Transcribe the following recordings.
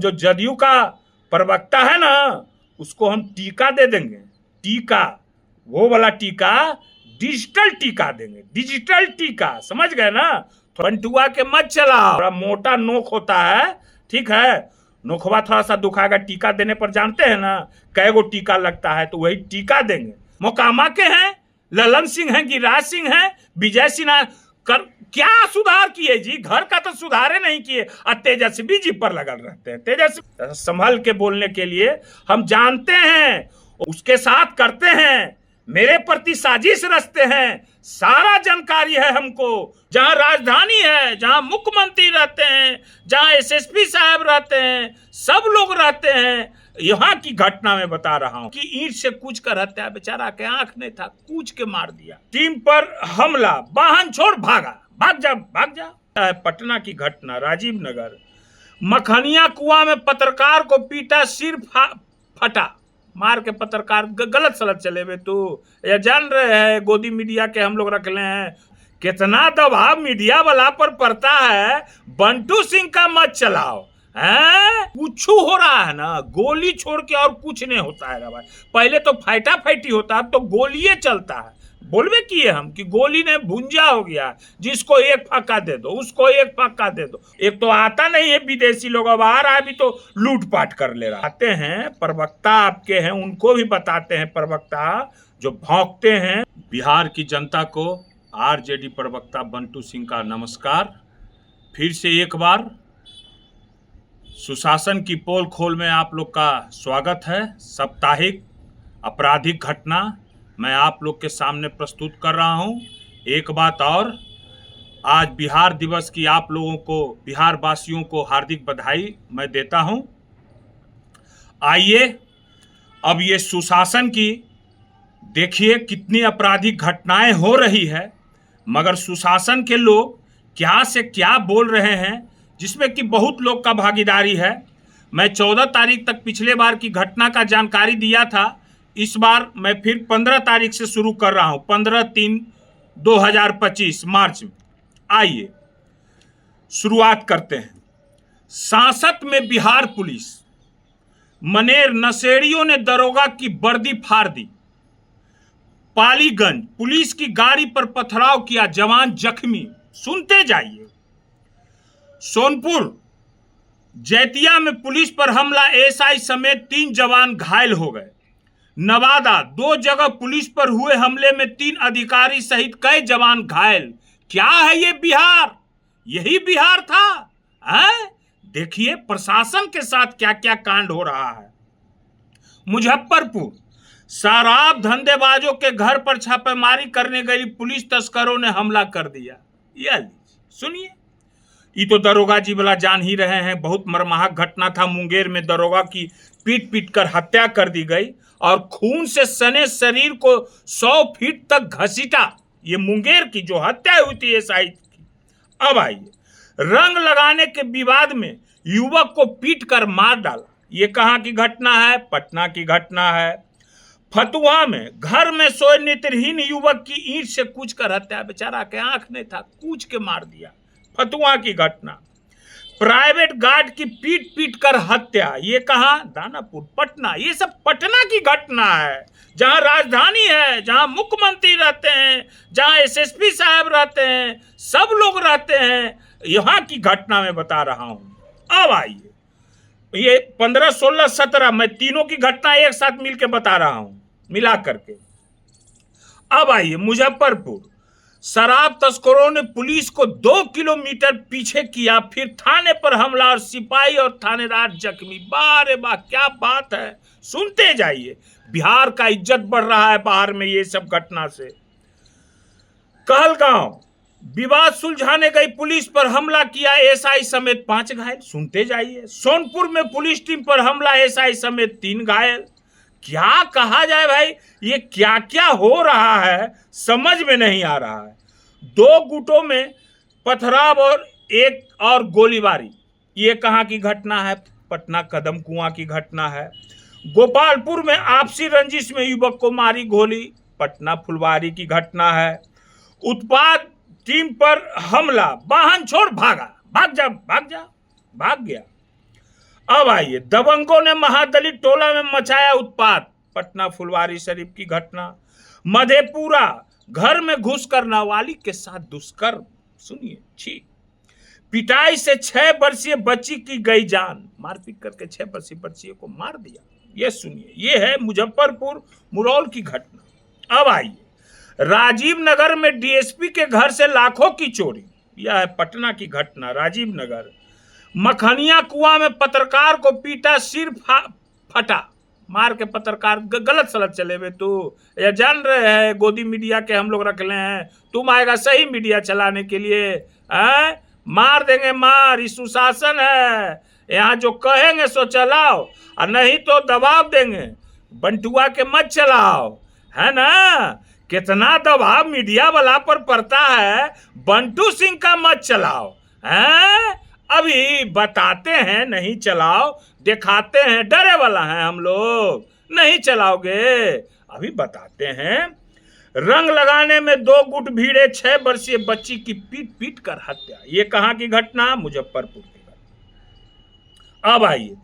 जो जदयू का प्रवक्ता है ना, उसको हम टीका दे देंगे। टीका, वो वाला टीका, डिजिटल टीका देंगे, डिजिटल टीका, समझ गए ना। बंटुआ के मत चलाओ, थोड़ा मोटा नोक होता है, ठीक है, नोखवा थोड़ा सा दुखाएगा। टीका देने पर जानते हैं ना कै गो टीका लगता है, तो वही टीका देंगे। मोकामा के हैं, ललन सिंह हैं, गिरिराज सिंह हैं, विजय सिन्हा क्या सुधार किए जी? घर का तो सुधारे नहीं किए, और तेजस्वी जी पर लगल रहते हैं। तेजस्वी संभल के बोलने के लिए, हम जानते हैं उसके साथ करते हैं, मेरे प्रति साजिश रचते हैं, सारा जानकारी है हमको। जहां राजधानी है, जहां मुख्यमंत्री रहते हैं, जहां एसएसपी साहब रहते हैं, सब लोग रहते हैं। यहाँ की घटना में बता रहा हूँ कि ईंट से कूच कर हत्या, बेचारा के आंख नहीं था, कूच के मार दिया। टीम पर हमला, वाहन छोड़ भागा, भाग जा भाग जा। पटना की घटना, राजीव नगर, मखनिया कुआं में पत्रकार को पीटा, सिर फटा, मार के पत्रकार गलत सलत चले बे। तू ये जान रहे हैं गोदी मीडिया के हम लोग रख ले हैं, कितना दबाव मीडिया वाला पर पड़ता है। बंटू सिंह का मत चलाओ, हैं? कुछ हो रहा है ना, गोली छोड़ के और कुछ नहीं होता है भाई। पहले तो फाइटा फाइटी होता है, अब तो गोलियां चलता है। बोलबे किए हम कि गोली ने भुंजा हो गया, जिसको एक फाका दे दो, उसको एक फाका दे दो। एक तो आता नहीं है विदेशी लोग, अब आ रहा है भी तो लूटपाट कर ले रहा। आते हैं प्रवक्ता आपके हैं, उनको भी बताते हैं, प्रवक्ता जो भौंकते हैं। बिहार की जनता को आरजेडी प्रवक्ता बंटू सिंह का नमस्कार। फिर से एक बार सुशासन की पोल खोल में आप लोग का स्वागत है। साप्ताहिक आपराधिक घटना मैं आप लोग के सामने प्रस्तुत कर रहा हूं। एक बात और, आज बिहार दिवस की आप लोगों को, बिहार वासियों को हार्दिक बधाई मैं देता हूं। आइए अब ये सुशासन की देखिए कितनी आपराधिक घटनाएं हो रही है, मगर सुशासन के लोग क्या से क्या बोल रहे हैं, जिसमें कि बहुत लोग का भागीदारी है। मैं 14 तारीख तक पिछले बार की घटना का जानकारी दिया था, इस बार मैं फिर 15 तारीख से शुरू कर रहा हूं, 15/3/2025 मार्च में। आइए शुरुआत करते हैं। सांसत में बिहार पुलिस, मनेर नशेड़ियों ने दरोगा की वर्दी फाड़ दी। पालीगंज पुलिस की गाड़ी पर पथराव किया, जवान जख्मी। सुनते जाइए। सोनपुर जैतिया में पुलिस पर हमला, एसआई समेत 3 जवान घायल हो गए। नवादा 2 जगह पुलिस पर हुए हमले में 3 अधिकारी सहित कई जवान घायल। क्या है ये बिहार? यही बिहार था, हैं? देखिए प्रशासन के साथ क्या क्या कांड हो रहा है। मुजफ्फरपुर शराब धंधेबाजों के घर पर छापेमारी करने गई पुलिस, तस्करों ने हमला कर दिया। ये सुनिए, ये तो दरोगा जी वाला जान ही रहे हैं। बहुत मर्माहक घटना था। मुंगेर में दरोगा की पीट पीट कर हत्या कर दी गई और खून से सने शरीर को 100 फीट तक घसीटा। ये मुंगेर की जो हत्या हुई थी एसआई की। अब आइए, रंग लगाने के विवाद में युवक को पीट कर मार डाला। ये कहाँ की घटना है? पटना की घटना है। फतुहा में घर में सोए नेत्रहीन युवक की ईंट से कूच कर हत्या, बेचारा के आंख नहीं था, कूच के मार दिया। फतुहा की घटना। प्राइवेट गार्ड की पीट पीट कर हत्या, ये कहां? दानापुर, पटना। ये सब पटना की घटना है, जहां राजधानी है, जहां मुख्यमंत्री रहते हैं, जहां एसएसपी साहब रहते हैं, सब लोग रहते हैं। यहां की घटना में बता रहा हूं। अब आइए, ये 15, 16, 17 मैं तीनों की घटना एक साथ मिलकर बता रहा हूं, मिला करके। अब आइए, मुजफ्फरपुर शराब तस्करों ने पुलिस को 2 किलोमीटर पीछे किया, फिर थाने पर हमला और सिपाही और थानेदार जख्मी। बारे वाह, क्या बात है। सुनते जाइए। बिहार का इज्जत बढ़ रहा है बाहर में ये सब घटना से। कहलगांव विवाद सुलझाने गई पुलिस पर हमला किया, एसआई समेत 5 घायल। सुनते जाइए। सोनपुर में पुलिस टीम पर हमला, एसआई समेत 3 घायल। क्या कहा जाए भाई, ये क्या क्या हो रहा है समझ में नहीं आ रहा है। 2 गुटों में पथराव और एक और गोलीबारी। ये कहाँ की घटना है? पटना कदम कुआं की घटना है। गोपालपुर में आपसी रंजिश में युवक को मारी गोली, पटना फुलवारी की घटना है। उत्पाद टीम पर हमला, वाहन छोड़ भागा, भाग जा भाग जा, भाग गया। अब आइए, दबंगों ने महादलित टोला में मचाया उत्पात, पटना फुलवारी शरीफ की घटना। मधेपुरा, घर में घुसकर नाबालिग के साथ दुष्कर्म, सुनिए, छी। पिटाई से 6 वर्षीय बच्ची की गई जान, मारपीट करके 6 वर्षीय बच्ची को मार दिया। ये सुनिए, ये है मुजफ्फरपुर मुरौल की घटना। अब आइए, राजीव नगर में डीएसपी के घर से लाखों की चोरी, यह है पटना की घटना, राजीव नगर। मखनिया कुआं में पत्रकार को पीटा, सिर फटा, मार के पत्रकार गलत सलत चले हुए। तू ये जान रहे हैं गोदी मीडिया के हम लोग रख ले हैं, तुम आएगा सही मीडिया चलाने के लिए, हैं? मार देंगे मार, ये सुशासन है, यहाँ जो कहेंगे सो चलाओ, और नहीं तो दबाव देंगे। बंटुआ के मत चलाओ, है ना? कितना दबाव मीडिया वाला पर पड़ता है, बंटू सिंह का मत चलाओ, हैं? अभी बताते हैं नहीं चलाओ, दिखाते हैं, डरे वाला है हम लोग, नहीं चलाओगे, अभी बताते हैं। रंग लगाने में 2 गुट भीड़े, 6 वर्षीय बच्ची की पीट पीट कर हत्या, ये कहां की घटना? मुजफ्फरपुर की घटना। अब आइए,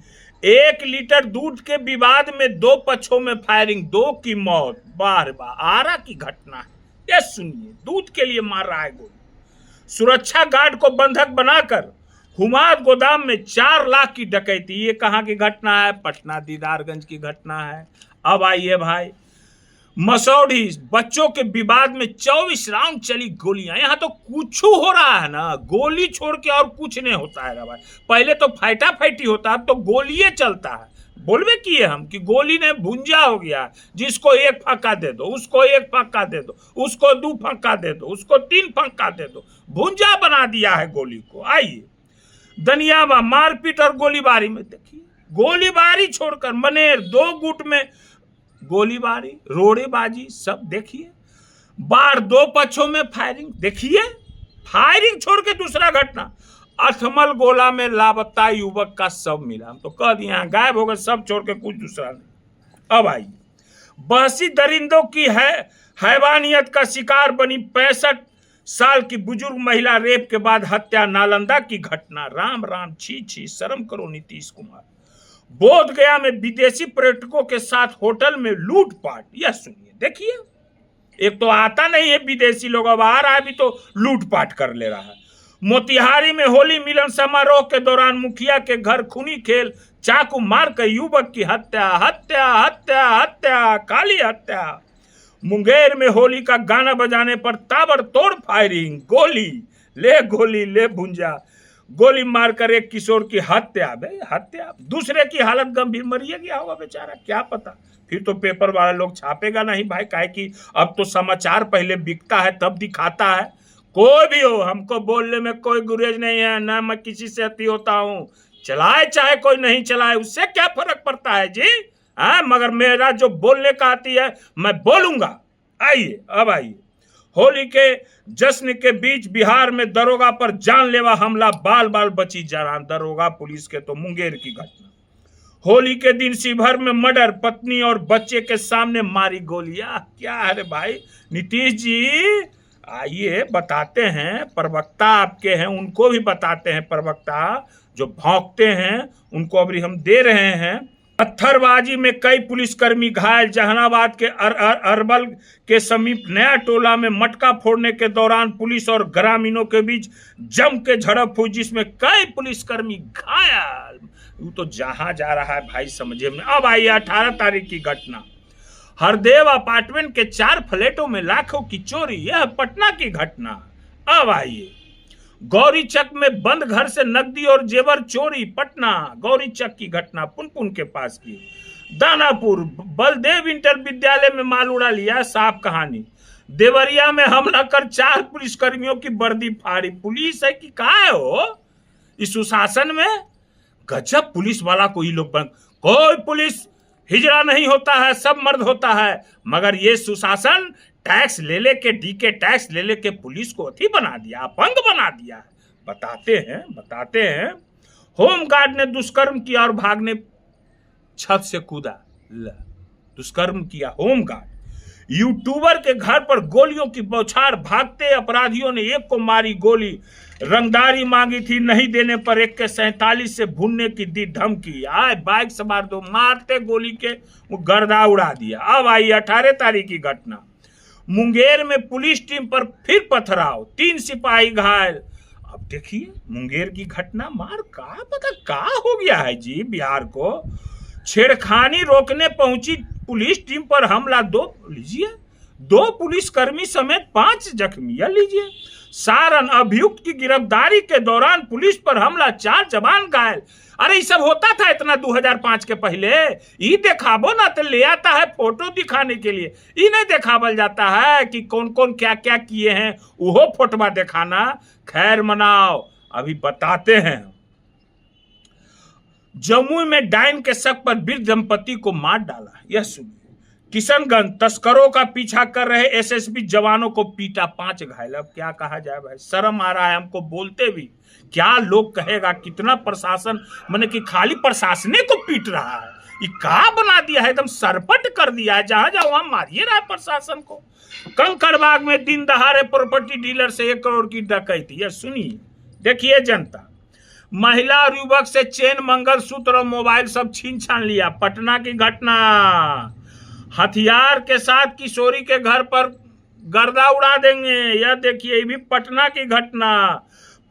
1 लीटर दूध के विवाद में 2 पक्षों में फायरिंग, 2 की मौत, बार बार आरा की घटना है। ये सुनिए, दूध के लिए मार रहा है गोली। सुरक्षा गार्ड को बंधक बनाकर हुमाद गोदाम में 4 लाख की डकैती, ये कहां की घटना है? पटना दीदारगंज की घटना है। अब आइए भाई, मसौढ़ी, बच्चों के विवाद में 24 राउंड चली गोलियां। यहां तो कुछ हो रहा है ना, गोली छोड़ के और कुछ नहीं होता है भाई। पहले तो फाइटा फाइटी होता है, अब तो गोलियां चलता है। बोलवे किए हम कि गोली ने भुंजा हो गया, जिसको 1 फक्का दे दो, उसको 1 फक्का दे दो, उसको 2 फक्का दे दो, उसको 3 फक्का दे दो, भुंजा बना दिया है गोली को। आइए, दनियावा, मारपीट और गोलीबारी में देखिए, गोलीबारी छोड़कर मनेर 2 गुट में गोलीबारी, रोड़ेबाजी, सब देखिए। बार 2 पक्षों में फायरिंग, देखिए, फायरिंग छोड़ के दूसरा घटना, अथमल गोला में लापता युवक का शव मिला। हम तो कह दिए गायब हो गए, सब छोड़ के कुछ दूसरा नहीं। अब आइए, बहसी दरिंदों की हैवानियत का शिकार बनी 65 साल की बुजुर्ग महिला, रेप के बाद हत्या, नालंदा की घटना। राम राम, छी छी, शर्म करो नीतीश कुमार। बोध गया में विदेशी पर्यटकों के साथ होटल में लूटपाट, यह सुनिए, देखिए, एक तो आता नहीं है विदेशी लोग, अब आ रहा है भी तो लूटपाट कर ले रहा है। मोतिहारी में होली मिलन समारोह के दौरान मुखिया के घर खूनी खेल, चाकू मार कर युवक की हत्या, हत्या हत्या हत्या, काली हत्या। मुंगेर में होली का गाना बजाने पर ताबड़तोड़ फायरिंग, गोली ले भुंजा, गोली मारकर एक किशोर की हत्या। भाई हत्या, दूसरे की हालत गंभीर, मरिए गया होगा बेचारा, क्या पता। फिर तो पेपर वाला लोग छापेगा नहीं भाई, काहे कि अब तो समाचार पहले बिकता है तब दिखाता है। कोई भी हो, हमको बोलने में कोई गुरेज नहीं है, ना मैं किसी से अति होता हूँ, चलाए चाहे कोई नहीं चलाए, उससे क्या फर्क पड़ता है जी, हाँ? मगर मेरा जो बोलने का आती है मैं बोलूंगा। आइए, अब आइए, होली के जश्न के बीच बिहार में दरोगा पर जानलेवा हमला, बाल बाल बची जान, दरोगा पुलिस के। तो मुंगेर की घटना, होली के दिन शिवहर में मर्डर, पत्नी और बच्चे के सामने मारी गोलियां, क्या है रे भाई? नीतीश जी आइए, बताते हैं, प्रवक्ता आपके हैं, उनको भी बताते हैं, प्रवक्ता जो भौंकते हैं उनको अभी हम दे रहे हैं। पत्थरबाजी में कई पुलिसकर्मी घायल, जहानाबाद के अरबल के समीप नया टोला में मटका फोड़ने के दौरान पुलिस और ग्रामीणों के बीच जम के झड़प हुई, जिसमें कई पुलिसकर्मी घायल। वो तो जहां जा रहा है भाई समझे में। अब आइए, 18 तारीख की घटना, हरदेव अपार्टमेंट के 4 फ्लैटों में लाखों की चोरी, यह पटना की घटना। अब आइए, गौरीचक में बंद घर से नकदी और जेवर चोरी, पटना गौरीचक की घटना, पुनपुन के पास की। दानापुर, बलदेव इंटर विद्यालय में माल उड़ा लिया, साफ कहानी। देवरिया में हमला कर 4 पुलिसकर्मियों की वर्दी फाड़ी, पुलिस है कि कहा है हो इस सुशासन में? गजब पुलिस वाला कोई लोग कोई पुलिस हिजड़ा नहीं होता है, सब मर्द होता है, मगर ये सुशासन टैक्स ले लेके, डीके टैक्स ले लेके पुलिस को अथी बना दिया, अपंग बना दिया है। बताते हैं, होमगार्ड ने दुष्कर्म किया और भागने छत से कूदा, दुष्कर्म किया होमगार्ड। यूट्यूबर के घर पर गोलियों की बौछार, भागते अपराधियों ने एक को मारी गोली, रंगदारी मांगी थी, नहीं देने पर एक के 47 से भूनने की दी धमकी। आए बाइक सवार दो मारते गोली के वो गर्दा उड़ा दिया। अब आई 18 तारीख की घटना, मुंगेर में पुलिस टीम पर फिर पथराव, 3 सिपाही घायल। अब देखिए मुंगेर की घटना, मार का पता का हो गया है जी बिहार को। छेड़खानी रोकने पहुंची पुलिस टीम पर हमला, दो पुलिसकर्मी समेत 5 जख्मी। लीजिए सारण, अभियुक्त की गिरफ्तारी के दौरान पुलिस पर हमला, 4 जवान घायल। अरे ये सब होता था इतना 2005 के पहले? ये देखाबो ना तो ले आता है फोटो दिखाने के लिए, ये नहीं देखावल जाता है कि कौन कौन क्या क्या किए हैं, वो फोटोवा दिखाना। खैर मनाओ, अभी बताते हैं। जमुई में डायन के शक पर वृद्ध दंपति को मार डाला, यह सुनिए। किशनगंज, तस्करों का पीछा कर रहे एसएसबी जवानों को पीटा, 5 घायल। अब क्या कहा जाए भाई, शर्म आ रहा है हमको बोलते भी। क्या लोग कहेगा, कितना प्रशासन, मैंने कि खाली प्रशासने को पीट रहा है। ये का बना दिया है, एकदम सरपट कर दिया है, जहां जाओ वहां मारिए रहा है प्रशासन को। कंकड़बाग में दिन दहाड़े प्रॉपर्टी डीलर से 1 करोड़ की डकैती। यह सुनिए, देखिए जनता, महिला और युवक से चेन, मंगलसूत्र और मोबाइल सब छीन छान लिया। पटना की घटना, हथियार के साथ किशोरी के घर पर गर्दा उड़ा देंगे। यह देखिए, ये भी पटना की घटना।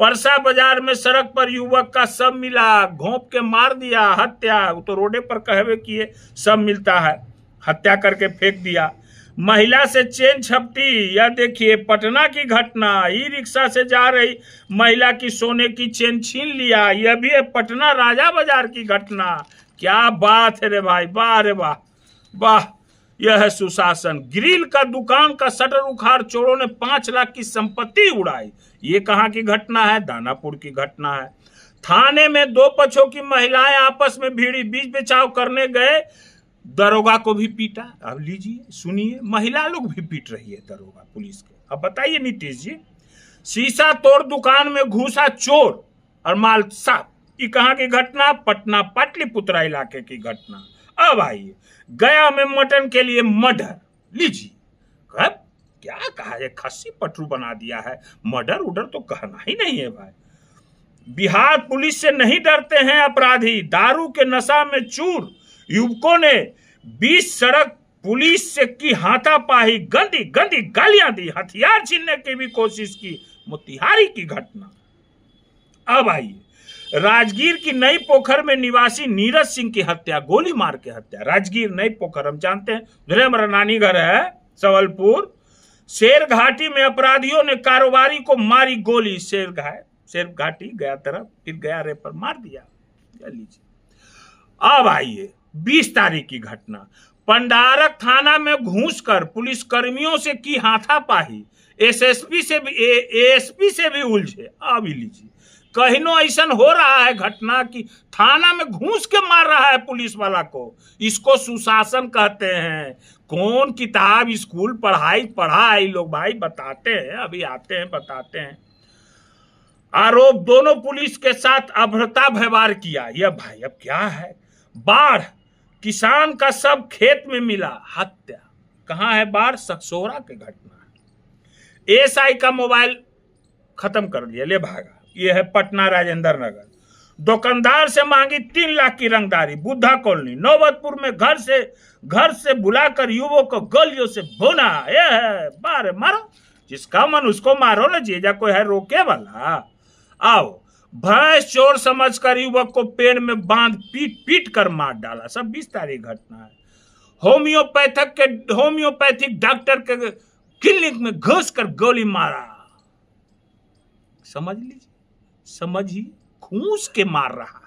परसा बाजार में सड़क पर युवक का शव मिला, घोंप के मार दिया, हत्या। वो तो रोडे पर कहवे किए शव मिलता है, हत्या करके फेंक दिया। महिला से चेन छपटी, यह देखिए पटना की घटना। ई रिक्शा से जा रही महिला की सोने की चेन छीन लिया, यह भी है पटना राजा बाजार की घटना। क्या बात है रे भाई, वाह रे वाह वाह, यह है सुशासन। ग्रिल का दुकान का शटर उखाड़ चोरों ने 5 लाख की संपत्ति उड़ाई। ये कहाँ की घटना है? दानापुर की घटना है। थाने में 2 पक्षों की महिलाएं आपस में भिड़ी, बीच बचाव करने गए, दरोगा को भी पीटा। अब लीजिए सुनिए, महिला लोग भी पीट रही है दरोगा पुलिस के। अब बताइए नीतीश जी, शीशा तोड़ दुकान में घुसा चोर और माल साफ। ये कहाँ की घटना? पटना पाटलिपुत्रा इलाके की घटना। अब आइए, गया में मटन के लिए मर्डर। लीजिए, कब क्या कहा है, खस्सी पटरू बना दिया है, मर्डर उडर तो कहना ही नहीं है भाई। बिहार पुलिस से नहीं डरते हैं अपराधी, दारू के नशा में चूर युवकों ने 20 सड़क पुलिस से की हाथापाई, गंदी गंदी गालियां दी, हथियार छीनने की भी कोशिश की। मोतिहारी की घटना। अब आइए, राजगीर की नई पोखर में निवासी नीरज सिंह की हत्या, गोली मार के हत्या। राजगीर नई पोखर हम जानते हैं, उधर हमारा नानी घर है सवलपुर। शेर घाटी में अपराधियों ने कारोबारी को मारी गोली, शेर घाटी गया तरफ, फिर गया रे पर मार दिया। लीजिए, अब आइए 20 तारीख की घटना, पंडारक थाना में घुसकर पुलिसकर्मियों से की हाथापाई, एसएसपी से भी एएसपी से भी उलझे। अब लीजिए, कहीं ऐसा हो रहा है घटना कि थाना में घुस के मार रहा है पुलिस वाला को। इसको सुशासन कहते हैं। कौन किताब स्कूल पढ़ा है लोग भाई, बताते हैं, अभी आते हैं बताते हैं। आरोप, दोनों पुलिस के साथ अभद्रता व्यवहार किया। यह भाई अब क्या है? बाढ़, किसान का सब खेत में मिला, हत्या। कहां है बाढ़? सकसोरा की घटना है। एएसआई का मोबाइल खत्म कर दिया, ले भागा। यह है पटना राजेंद्र नगर। दुकानदार से मांगी 3 लाख की रंगदारी, बुद्धा कॉलोनी। नौबतपुर में घर से बुलाकर युवक को गलियों से भुना। यह है बारे मारो, जिसका मन उसको मारो ना, जीजा कोई है रोके वाला। आओ, भैंस चोर समझकर युवक को पेड़ में बांध पीट कर मार डाला। सब 20 तारीख घटना है। होम्योपैथिक डॉक्टर के क्लिनिक में घुस कर गोली मारा। समझ लीजिए, समझिए, घूस के मार रहा।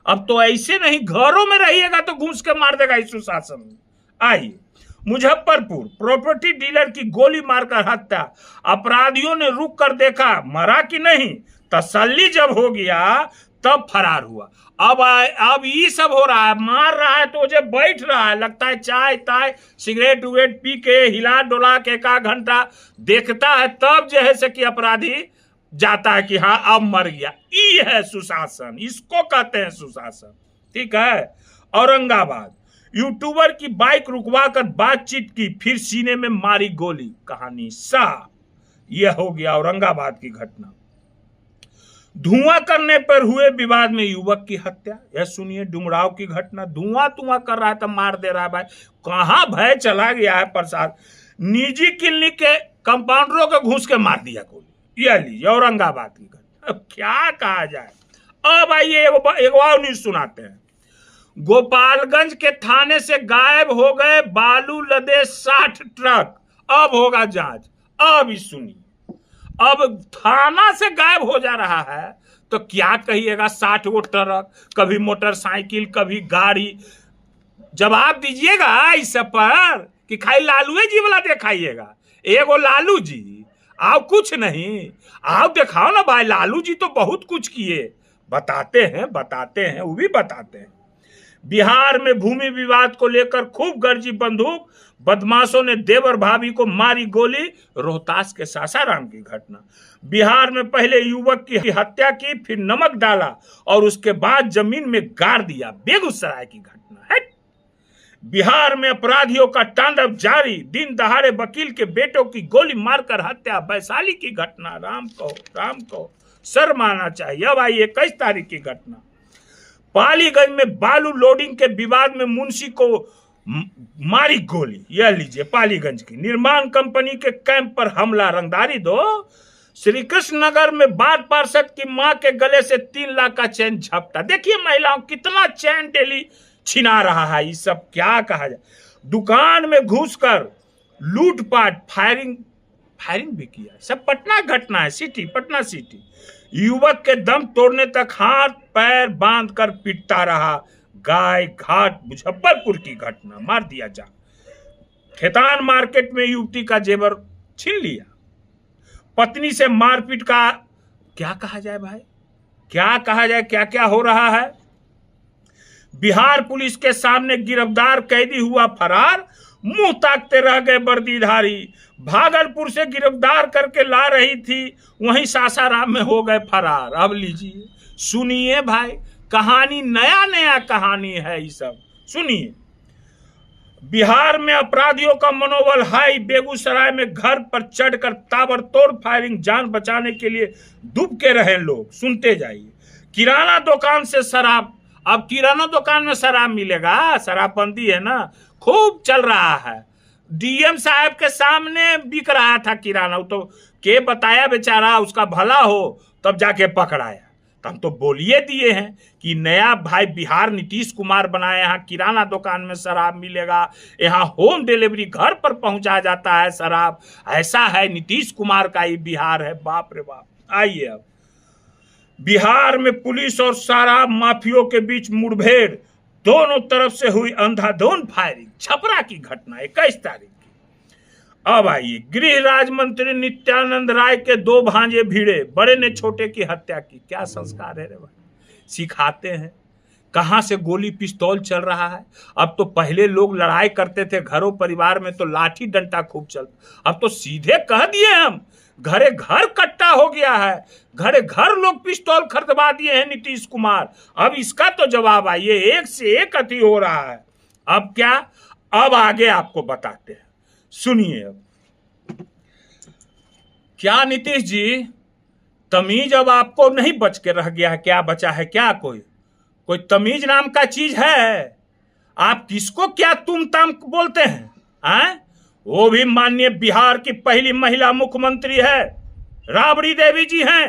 अब तो ऐसे नहीं, घरों में रहिएगा तो घूस के मार देगा इस सुशासन। आइए, मुजफ्फरपुर, प्रॉपर्टी डीलर की गोली मारकर हत्या। अपराधियों ने रुक कर देखा, मरा कि नहीं। तसल्ली जब हो गया तब फरार हुआ। अब ये सब हो रहा है, मार रहा है तो जब बैठ रहा है, लगता है चाय ताय सिगरेट उगरेट पी के हिला डोला के 1 घंटा देखता है, तब जो है से कि अपराधी जाता है कि हाँ अब मर गया। ये है सुशासन, इसको कहते हैं सुशासन। ठीक है। औरंगाबाद, यूट्यूबर की बाइक रुकवाकर बातचीत की, फिर सीने में मारी गोली। कहानी साफ। यह हो गया औरंगाबाद की घटना। धुआं करने पर हुए विवाद में युवक की हत्या। यह सुनिए डुमराव की घटना। धुआं कर रहा है तो मार दे रहा है भाई। कहां भय चला गया है प्रसाद। निजी क्लिनिक के कंपाउंडरों को घूस के मार दिया गोली। यह लीजिए औरंगाबाद की घटना। अब क्या कहा जाए। अब आइए एक और न्यूज सुनाते हैं। गोपालगंज के थाने से गायब हो गए बालू लदे 60 ट्रक। अब होगा जांच। अब सुनिए, अब थाना से गायब हो जा रहा है तो क्या कहिएगा। 60 वो ट्रक, कभी मोटरसाइकिल, कभी गाड़ी। जवाब दीजिएगा इस पर कि खाली लालू जी वाला दिखाइएगा। एगो लालू जी, आप कुछ नहीं। आप दिखाओ ना भाई। लालू जी तो बहुत कुछ किए। बताते हैं वो भी बताते हैं। बिहार में भूमि विवाद को लेकर खूब गरजी बंदूक। बदमाशों ने देवर भाभी को मारी गोली। रोहतास के सासाराम की घटना। बिहार में पहले युवक की हत्या की, फिर नमक डाला और उसके बाद जमीन में गाड़ दिया। बेगूसराय की घटना है। बिहार में अपराधियों का तांडव जारी। दिन दहाड़े वकील के बेटों की गोली मारकर हत्या। वैशाली की घटना। राम को सर माना चाहिए। अब आइए 21 तारीख की घटना। पालीगंज में बालू लोडिंग के विवाद में मुंशी को मारी गोली। यह लीजिए पालीगंज की। निर्माण कंपनी के कैंप पर हमला। रंगदारी दो। श्री कृष्ण नगर में बाढ़ पार्षद की मां के गले से 3 लाख का चैन झपटा। देखिए महिलाओं कितना चैन डेली छिना रहा है। ये सब क्या कहा जाए। दुकान में घुसकर लूटपाट, फायरिंग भी किया। सब पटना घटना है। पटना सिटी। युवक के दम तोड़ने तक हाथ पैर बांधकर पीटता रहा। गाय घाट मुजफ्फरपुर की घटना। मार दिया जा। खेतान मार्केट में युवती का जेवर छीन लिया। पत्नी से मारपीट का क्या कहा जाए भाई। क्या कहा जाए। क्या क्या हो रहा है। बिहार पुलिस के सामने गिरफ्तार कैदी हुआ फरार। मुंह ताकते रह गए वर्दीधारी। भागलपुर से गिरफ्तार करके ला रही थी, वहीं सासाराम में हो गए फरार। अब लीजिए सुनिए भाई, कहानी नया कहानी है। ये सब सुनिए। बिहार में अपराधियों का मनोबल हाई। बेगूसराय में घर पर चढ़कर ताबड़तोड़ फायरिंग। जान बचाने के लिए डूब के रहे लोग। सुनते जाइए। किराना दुकान से शराब। अब किराना दुकान में शराब मिलेगा। शराबबंदी है ना, खूब चल रहा है। डीएम साहब के सामने बिक रहा था किराना। तो के बताया बेचारा, उसका भला हो तब जाके पकड़ाया। तो हम तो बोलिए दिए हैं कि नया भाई बिहार नीतीश कुमार बनाया। यहाँ किराना दुकान में शराब मिलेगा। यहाँ होम डिलीवरी घर पर पहुंचा जाता है शराब। ऐसा है नीतीश कुमार का ही बिहार है। बाप रे बाप। आइए अब बिहार में पुलिस और शराब माफियों के बीच मुठभेड़। दोनों तरफ से हुई अंधाधुंध फायरिंग। छपरा की घटना 21 तारीख की। अब आइए गृह राज्य मंत्री नित्यानंद राय के 2 भांजे भिड़े। बड़े ने छोटे की हत्या की। क्या संस्कार है रे भाई। सिखाते हैं। कहां से गोली पिस्तौल चल रहा है। अब तो पहले लोग लड़ाई करते थे घरों परिवार में तो लाठी डंडा खूब चलता। अब तो सीधे कह दिए हम, घरे घर कट्टा हो गया है। घरे घर लोग पिस्तौल खरीदवा दिए हैं नीतीश कुमार। अब इसका तो जवाब आइए। एक से एक अति हो रहा है। अब क्या, अब आगे आपको बताते हैं। सुनिए अब क्या नीतीश जी, तमीज अब आपको नहीं बच के रह गया है। क्या बचा है क्या। कोई तमीज नाम का चीज है। आप किसको क्या तुम ताम बोलते हैं। वो भी माननीय बिहार की पहली महिला मुख्यमंत्री है, राबड़ी देवी जी हैं।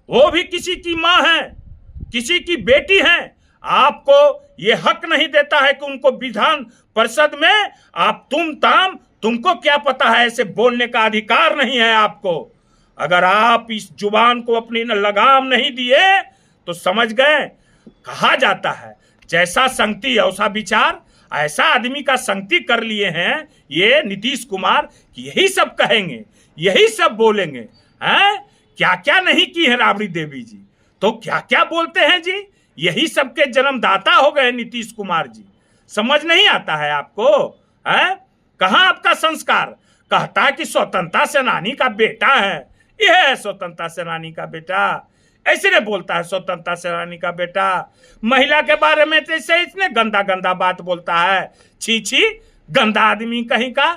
वो भी किसी की मां है, किसी की बेटी हैं। आपको ये हक नहीं देता है कि उनको विधान परिषद में आप तुमको क्या पता है, ऐसे बोलने का अधिकार नहीं है आपको। अगर आप इस जुबान को अपनी लगाम नहीं दिए तो समझ गए, कहा जाता है जैसा संगति वैसा विचार। ऐसा आदमी का संगति कर लिए हैं ये नीतीश कुमार कि यही सब कहेंगे, यही सब बोलेंगे। हैं क्या क्या नहीं की है राबड़ी देवी जी, तो क्या क्या बोलते हैं जी। यही सबके जन्मदाता हो गए नीतीश कुमार जी। समझ नहीं आता है आपको। है कहां आपका संस्कार। कहता है कि स्वतंत्रता सेनानी का बेटा है। यह है स्वतंत्रता सेनानी का बेटा। ऐसे नहीं बोलता है स्वतंत्रता सेनानी का बेटा। महिला के बारे में तो ऐसे इतने गंदा बात बोलता है। छी गंदा आदमी कहीं का।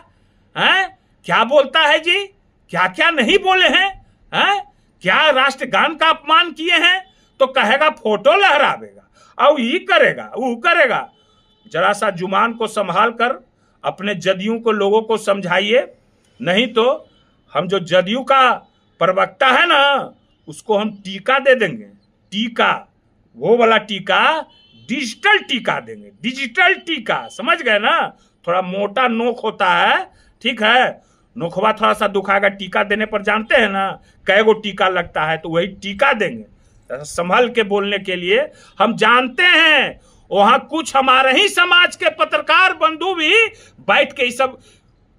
हैं क्या बोलता है जी। क्या क्या नहीं बोले हैं। क्या राष्ट्रगान का अपमान किए हैं तो कहेगा फोटो लहरावेगा और ये करेगा वो करेगा। जरा सा जुबान को संभाल कर अपने जदयू को लोगों को समझाइए, नहीं तो हम जो जदयू का प्रवक्ता है ना उसको हम टीका दे देंगे। टीका, वो वाला टीका, डिजिटल टीका देंगे, डिजिटल टीका, समझ गए ना। थोड़ा मोटा नोक होता है, ठीक है, नोखवा थोड़ा सा दुखाएगा टीका देने पर, जानते हैं ना कै गो टीका लगता है, तो वही टीका देंगे। संभल के बोलने के लिए हम जानते हैं वहां कुछ हमारे ही समाज के पत्रकार बंधु भी बैठ के ये सब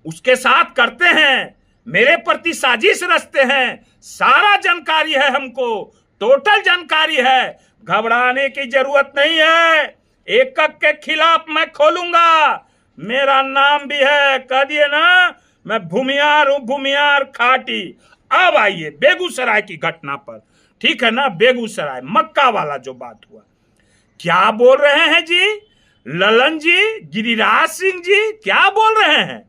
उसके साथ करते हैं, मेरे प्रति साजिश रचते हैं। सारा जानकारी है हमको, टोटल जानकारी है, घबराने की जरूरत नहीं है। एक के खिलाफ मैं खोलूंगा, मेरा नाम भी है, कह दिए ना, मैं भूमियार हूं, भूमियार खाटी। अब आइए बेगूसराय की घटना पर, ठीक है ना, बेगूसराय मक्का वाला जो बात हुआ, क्या बोल रहे हैं जी ललन जी, गिरिराज सिंह जी, क्या बोल रहे हैं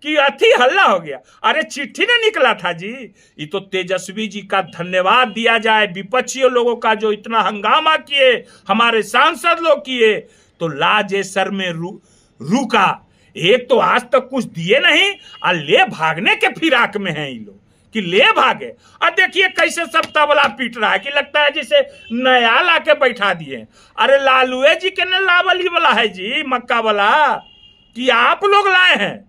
कि अति हल्ला हो गया। अरे चिट्ठी ने निकला था जी, ये तो तेजस्वी जी का धन्यवाद दिया जाए, विपक्षी लोगों का जो इतना हंगामा किए, हमारे सांसद लोग किए, तो लाजे सर में रुका। एक तो आज तक कुछ दिए नहीं और ले भागने के फिराक में हैं ये लोग कि ले भागे। और देखिए कैसे सब तबला पीट रहा है कि लगता है जिसे नया ला के बैठा दिए। अरे लालूए जी के ने लावल ही वाला है जी मक्का वाला कि आप लोग लाए हैं।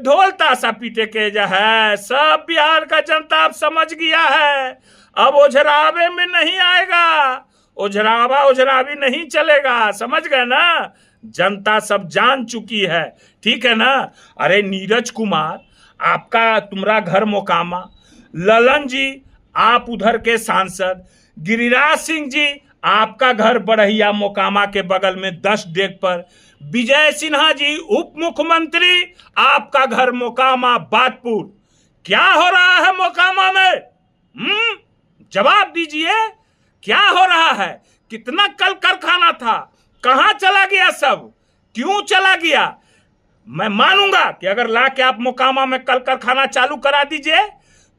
ढोल ताशा पीटे के जो है सब बिहार का जनता अब समझ गया है। अब ओझरावे में नहीं आएगा, ओझरावा ओझरावी नहीं चलेगा, समझ गए ना, जनता सब जान चुकी है, ठीक है ना। अरे नीरज कुमार आपका तुम्हारा घर मोकामा, ललन जी आप उधर के सांसद, गिरिराज सिंह जी आपका घर बड़हिया मोकामा के बगल में 10 डेग पर, विजय सिन्हा जी उप मुख्यमंत्री आपका घर मोकामा बादपुर। क्या हो रहा है मोकामा में? जवाब दीजिए, क्या हो रहा है? कितना कल कारखाना था, कहां चला गया सब, क्यों चला गया? मैं मानूंगा कि अगर ला के आप मोकामा में कल कारखाना चालू करा दीजिए,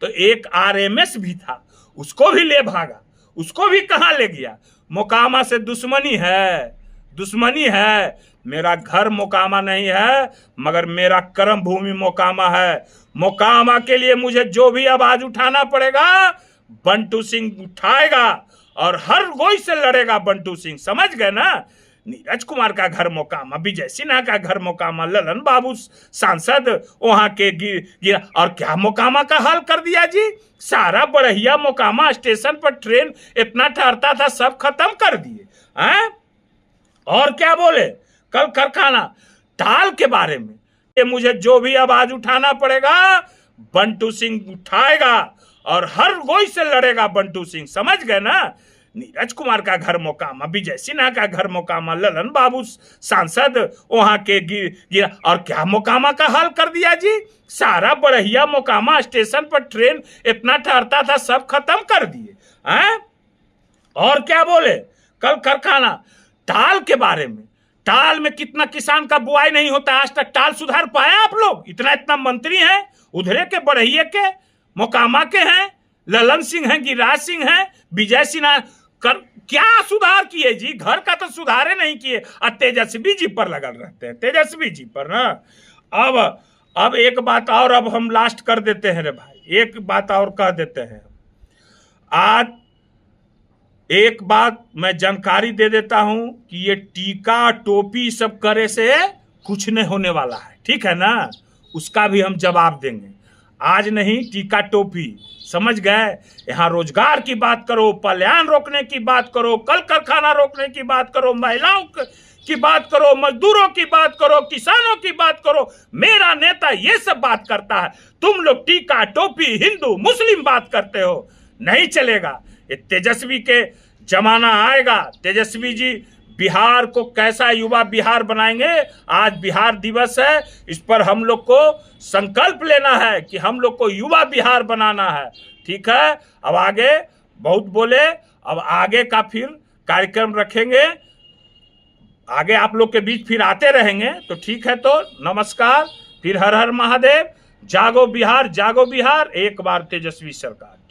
तो एक आरएमएस भी था उसको भी ले भागा, उसको भी कहां ले गया? मोकामा से दुश्मनी है, दुश्मनी है। मेरा घर मोकामा नहीं है मगर मेरा कर्म भूमि मोकामा है। मोकामा के लिए मुझे जो भी आवाज उठाना पड़ेगा बंटू सिंह उठाएगा और हर कोई से लड़ेगा बंटू सिंह, समझ गए ना। नीरज कुमार का घर मोकामा, विजय सिन्हा का घर मोकामा, ललन बाबू सांसद वहां के गिरा, और क्या मोकामा का हाल कर दिया जी। सारा बड़हिया मोकामा स्टेशन पर ट्रेन इतना ठहरता था सब खत्म कर दिए हैं। और क्या बोले कल कारखाना टाल के बारे में, ये मुझे जो भी आवाज उठाना पड़ेगा बंटू सिंह उठाएगा और हर कोई से लड़ेगा बंटू सिंह, समझ गए ना। नीरज कुमार का घर मोकामा, विजय सिन्हा का घर मोकामा, ललन बाबू सांसद वहां के गिरा, और क्या मोकामा का हाल कर दिया जी। सारा बड़हिया मोकामा स्टेशन पर ट्रेन इतना ठहरता था सब खत्म कर दिए हैं। और क्या बोले कल कारखाना टाल के बारे में, टाल में कितना किसान का बुआई नहीं होता, आज तक टाल सुधार पाया आप लोग? इतना मंत्री हैं, उधरे के बड़हिए के मोकामा के हैं, ललन सिंह हैं, गिरिराज सिंह हैं, विजय सिन्हा क्या सुधार किए जी? घर का तो सुधारे नहीं किए और तेजस्वी जी पर लगल रहते हैं, तेजस्वी जी पर ना। अब एक बात और, अब हम लास्ट कर देते हैं रे भाई, एक बात और कह देते हैं। आज एक बात मैं जानकारी दे देता हूं कि ये टीका टोपी सब करे से कुछ नहीं होने वाला है, ठीक है ना, उसका भी हम जवाब देंगे। आज नहीं टीका टोपी, समझ गए। यहाँ रोजगार की बात करो, पलायन रोकने की बात करो, कल कारखाना रोकने की बात करो, महिलाओं की बात करो, मजदूरों की बात करो, किसानों की बात करो, मेरा नेता ये सब बात करता है, तुम लोग टीका टोपी हिंदू मुस्लिम बात करते हो, नहीं चलेगा। ये तेजस्वी के जमाना आएगा, तेजस्वी जी बिहार को कैसा युवा बिहार बनाएंगे। आज बिहार दिवस है, इस पर हम लोग को संकल्प लेना है कि हम लोग को युवा बिहार बनाना है, ठीक है। अब आगे बहुत बोले, अब आगे का फिर कार्यक्रम रखेंगे, आगे आप लोग के बीच फिर आते रहेंगे, तो ठीक है। तो नमस्कार, फिर हर हर महादेव, जागो बिहार, जागो बिहार, एक बार तेजस्वी सरकार।